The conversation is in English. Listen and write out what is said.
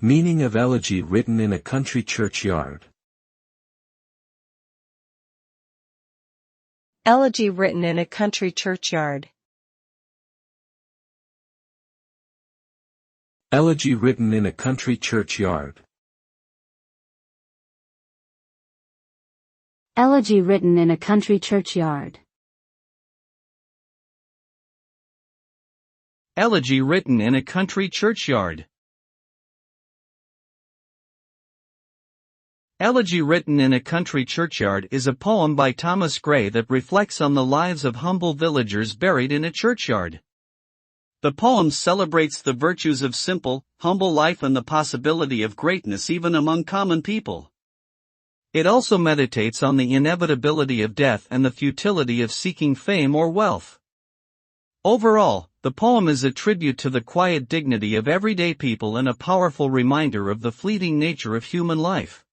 Meaning of elegy written in a country churchyard. Elegy written in a country churchyard. Elegy written in a country churchyard. Elegy written in a country churchyard. Elegy written in a country churchyard. Elegy Written in a Country Churchyard is a poem by Thomas Gray that reflects on the lives of humble villagers buried in a churchyard. The poem celebrates the virtues of simple, humble life and the possibility of greatness even among common people. It also meditates on the inevitability of death and the futility of seeking fame or wealth. Overall, the poem is a tribute to the quiet dignity of everyday people and a powerful reminder of the fleeting nature of human life.